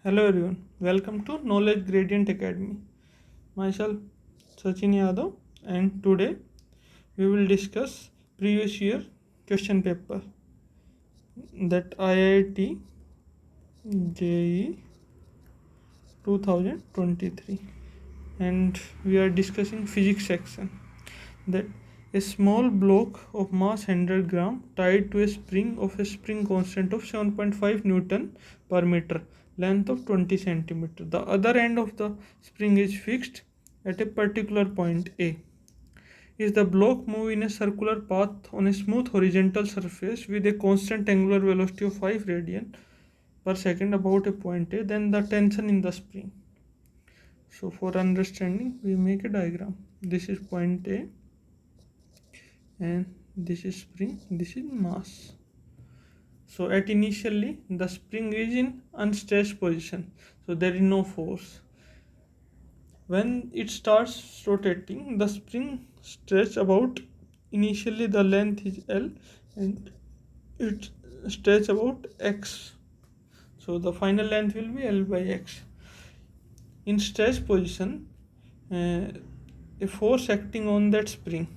Hello everyone, welcome to Knowledge Gradient Academy. Myself Sachin Yadav, and today we will discuss previous year question paper, that IIT-JEE 2023, and we are discussing physics section. That a small block of mass 100 gram tied to a spring of a spring constant of 7.5 Newton per meter, length of 20 centimeter. The other end of the spring is fixed at a particular point A. Is the block move in a circular path on a smooth horizontal surface with a constant angular velocity of 5 radian per second about a point A, then the tension in the spring. So for understanding, we make a diagram. This is point A and this is spring, this is mass. So at initially the spring is in unstretched position, so there is no force. When it starts rotating, the spring stretch about, initially the length is L and it stretch about X, so the final length will be L by X. In stretch position, a force acting on that spring.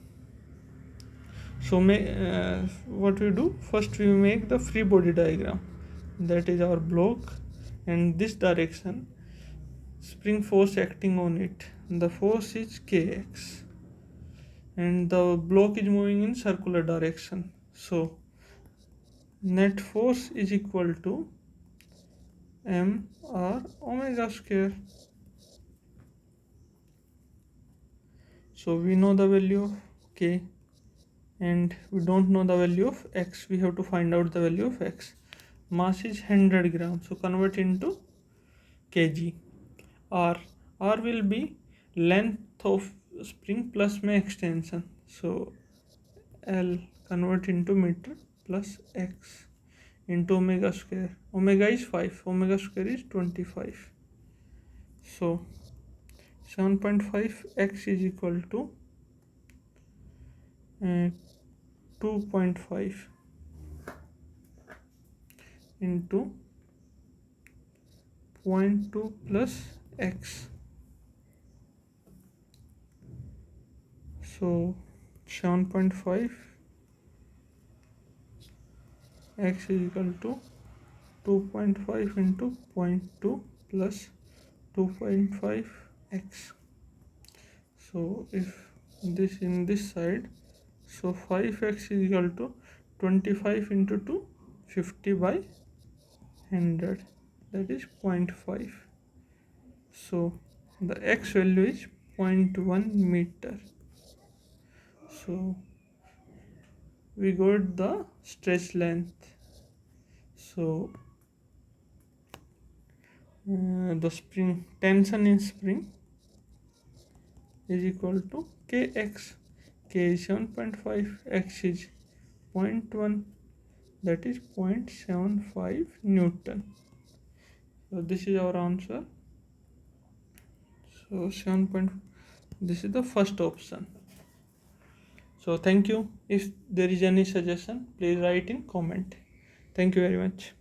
So what we do, first we make the free body diagram. That is our block, and this direction spring force acting on it, the force is Kx, and the block is moving in circular direction. So net force is equal to mr omega square. So we know the value of K and we don't know the value of X. We have to find out the value of X. Mass is 100 grams, so convert into kg. R will be length of spring plus my extension, so L convert into meter plus X into omega square. Omega is 5, omega square is 25. So 7.5 X is equal to 2.5 into 0.2 plus X. So 7.5 X is equal to 2.5 into 0.2 plus 2.5 X. So if this in this side, so 5X is equal to 25 into 2, 50 by 100, that is 0.5. So the X value is 0.1 meter. So we got the stretch length. So the spring tension in spring is equal to Kx. K is 7.5, X is 0.1, that is 0.75 Newton. So this is our answer. So 7. This is the first option. So thank you. If there is any suggestion, please write in comment. Thank you very much.